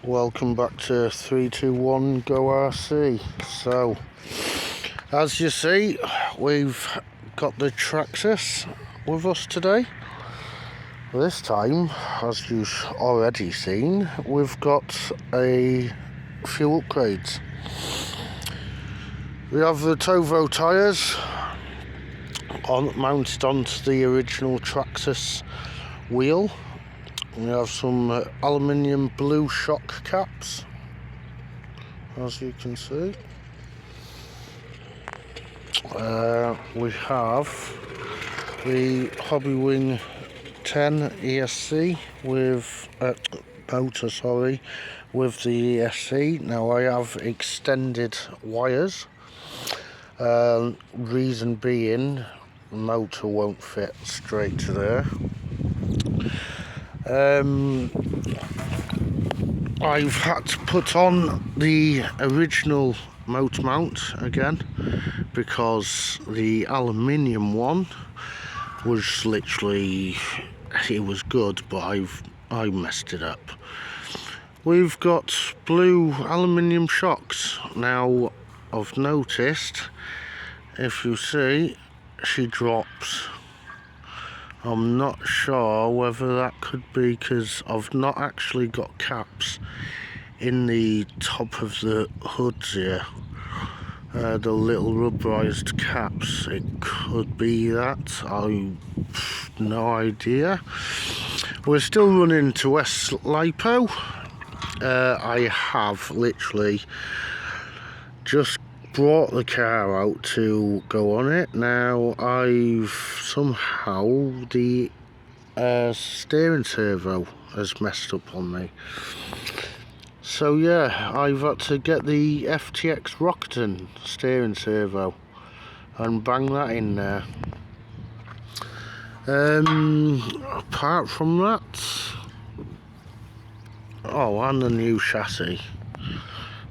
Welcome back to 321 Go RC. So, as you see, we've got the Traxxas with us today. This time, as you've already seen, we've got a few upgrades. We have the Tovo tyres mounted onto the original Traxxas wheel. We have some aluminium blue shock caps, as you can see. We have the Hobbywing 10 ESC with motor, with the ESC. Now I have extended wires. Reason being, the motor won't fit straight to there. I've had to put on the original motor mount again because the aluminium one was literally, it was good, but I messed it up. We've got blue aluminium shocks. Now I've noticed, if you see, she drops. I'm not sure whether that could be because I've not actually got caps in the top of the hoods here. The little rubberized caps. It could be that. I've no idea. We're still running to West Lipo. I have literally just brought the car out to go on it. Now I've somehow the steering servo has messed up on me, so yeah, I've had to get the FTX Rockton steering servo and bang that in there. Apart from that, and the new chassis.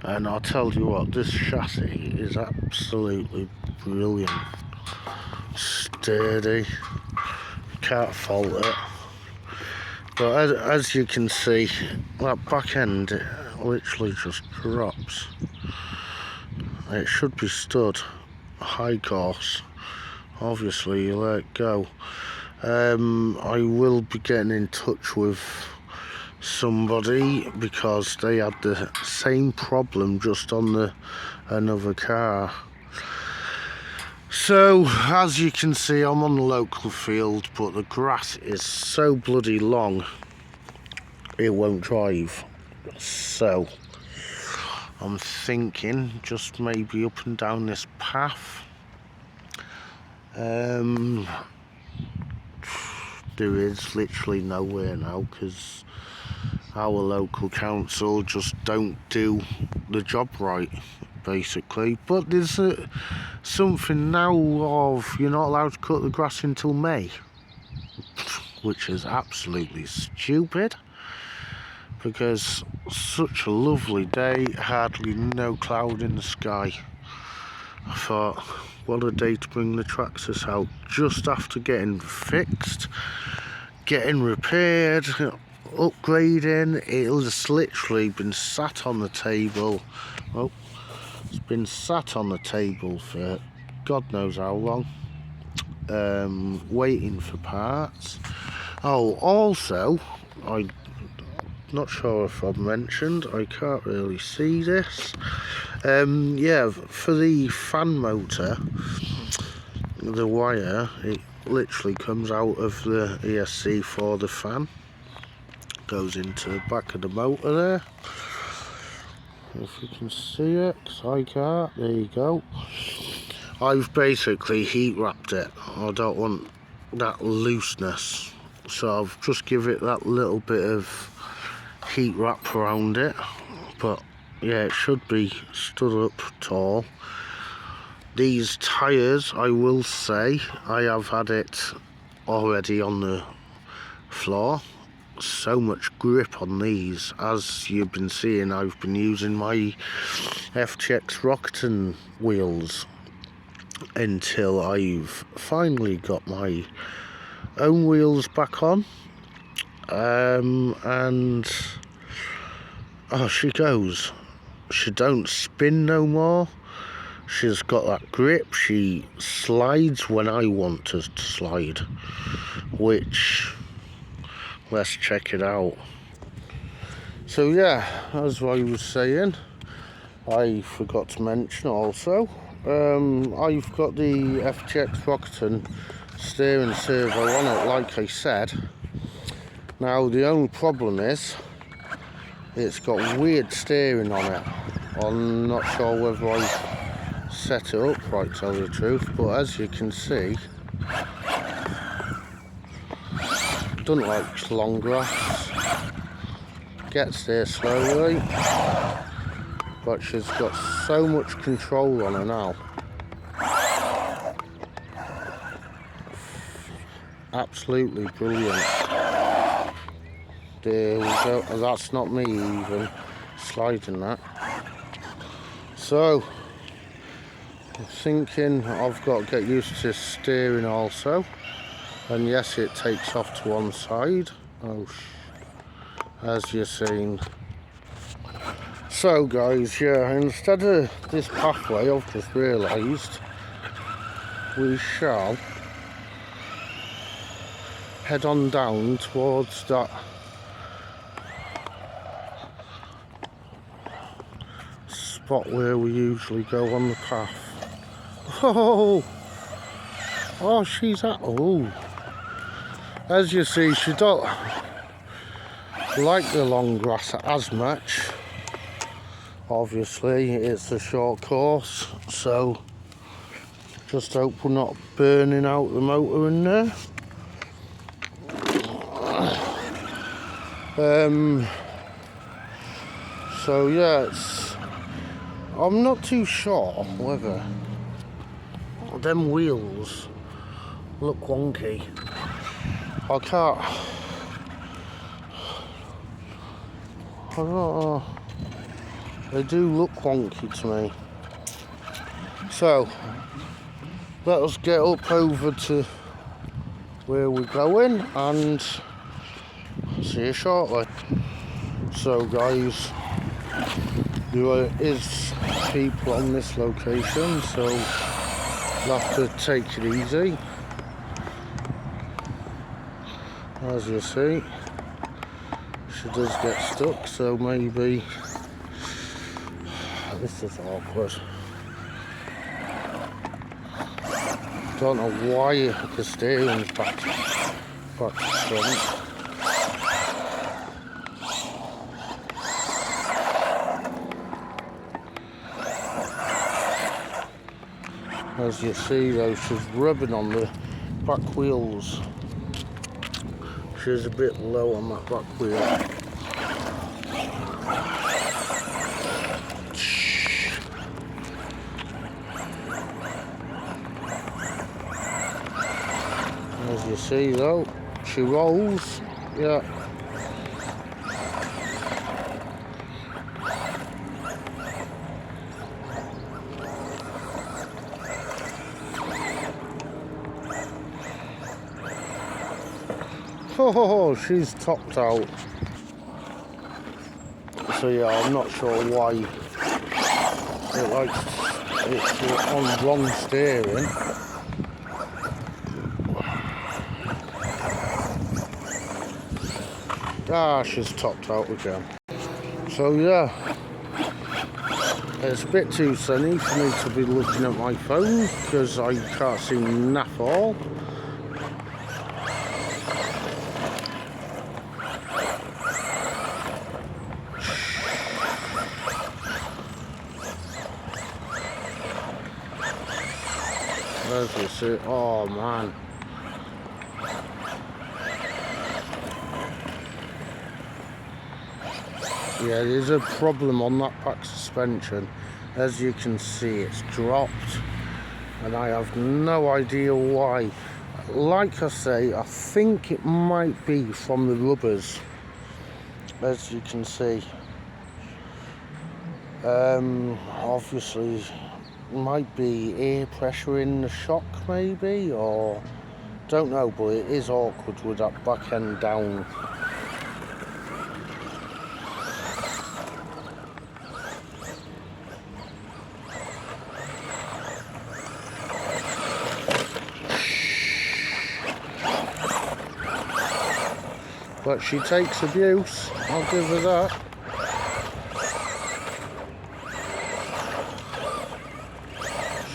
And I'll tell you what, this chassis is absolutely brilliant. Sturdy, can't fault it. But as you can see, that back end literally just drops. It should be stood high course. Obviously you let it go. I will be getting in touch with somebody because they had the same problem just on another car. So as you can see, I'm on the local field, but the grass is so bloody long it won't drive. So I'm thinking just maybe up and down this path. There is literally nowhere now because our local council just don't do the job right, basically. But there's something now of you're not allowed to cut the grass until May, which is absolutely stupid because such a lovely day, hardly no cloud in the sky. I thought, what a day to bring the Traxxas out just after getting fixed, getting repaired, upgrading. It's literally been sat on the table. It's been sat on the table for God knows how long, waiting for parts. Also, I'm not sure if I've mentioned, I can't really see this. Yeah, for the fan motor, the wire, it literally comes out of the ESC for the fan, goes into the back of the motor there. If you can see it, 'cause I can't. There you go. I've basically heat wrapped it. I don't want that looseness, so I've just give it that little bit of heat wrap around it. But yeah, it should be stood up tall. These tyres, I will say, I have had it already on the floor. So much grip on these. As you've been seeing, I've been using my FTX Rockton wheels until I've finally got my own wheels back on. And Oh, she goes. She don't spin no more. She's got that grip. She slides when I want her to slide. Which, let's check it out. So yeah, as I was saying, I forgot to mention also, I've got the FTX Rocketon steering servo on it, like I said. Now the only problem is, it's got weird steering on it. I'm not sure whether I've set it up right, to tell you the truth, but as you can see, doesn't like long grass, gets there slowly, but she's got so much control on her now. Absolutely brilliant. There we go. That's not me even sliding that. So I'm thinking I've got to get used to steering also. And yes, it takes off to one side. Oh, as you've seen. So guys, yeah, instead of this pathway, I've just realised we shall head on down towards that spot where we usually go on the path. Oh, she's at, oh. As you see, she don't like the long grass as much. Obviously, it's a short course, so just hope we're not burning out the motor in there. So yeah, I'm not too sure whether them wheels look wonky. I don't know. They do look wonky to me. So let us get up over to where we're going and see you shortly. So guys, there is people on this location, so we'll have to take it easy. As you see, she does get stuck, so maybe this is awkward. Don't know why the steering's back to front. As you see though, she's rubbing on the back wheels. She's a bit low on that back wheel. As you see though, she rolls, yeah. Oh, she's topped out. So yeah, I'm not sure why it's on wrong steering. She's topped out again. So yeah, it's a bit too sunny for me to be looking at my phone because I can't see naff all. As you see, oh man. Yeah, there's a problem on that back suspension. As you can see, it's dropped and I have no idea why. Like I say, I think it might be from the rubbers, as you can see. Obviously might be air pressure in the shock maybe, or don't know, but it is awkward with that back end down. but she takes abuse, I'll give her that.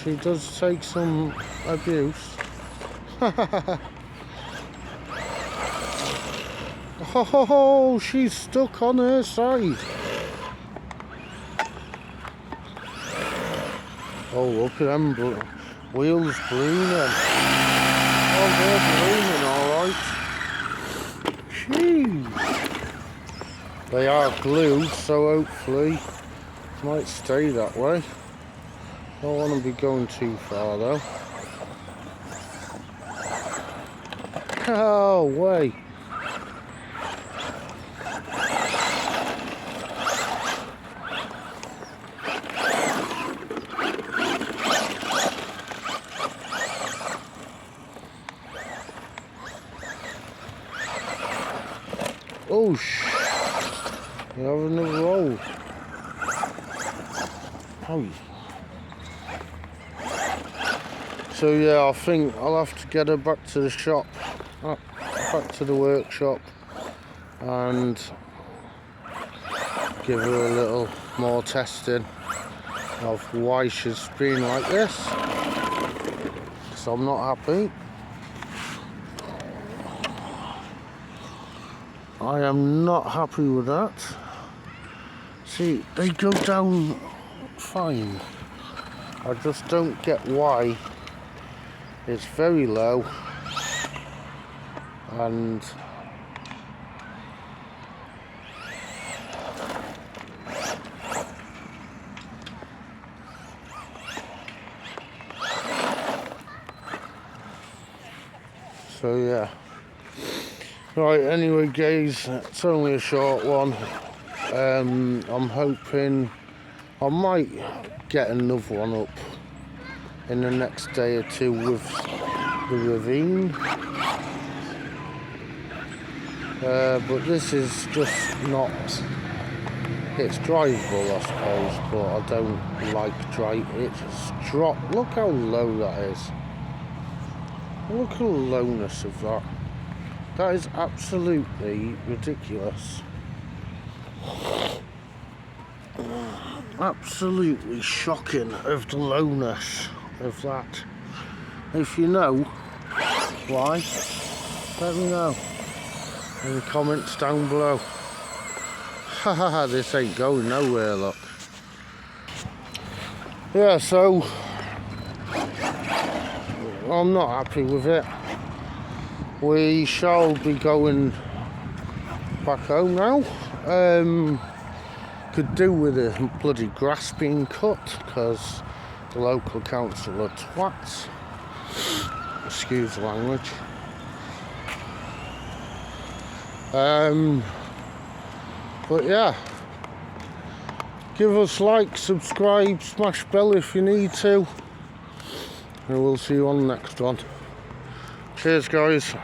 She does take some abuse. Oh, she's stuck on her side. Oh, look at them wheels ballooning. Oh, they're ballooning, alright. Jeez. They are glued, so hopefully it might stay that way. Don't want to be going too far though. Oh, way. Oh, you have another roll. Oh. So yeah, I think I'll have to get her back to the shop, back to the workshop, and give her a little more testing of why she's been like this, because I'm not happy. I am not happy with that. See, they go down fine. I just don't get why it's very low and so yeah. Right, anyway guys, it's only a short one. I'm hoping I might get another one up in the next day or two with the ravine. But this is just not, it's drivable I suppose, but I don't like it's dropped. Look how low that is. Look at the lowness of that. That is absolutely ridiculous. Absolutely shocking of the lowness of that. If you know why, let me know in the comments down below. Haha, this ain't going nowhere, look. Yeah, so I'm not happy with it. We shall be going back home now. Could do with the bloody grass being cut because the local council are twats. Excuse the language. But yeah, give us like, subscribe, smash bell if you need to, and we'll see you on the next one. Cheers guys.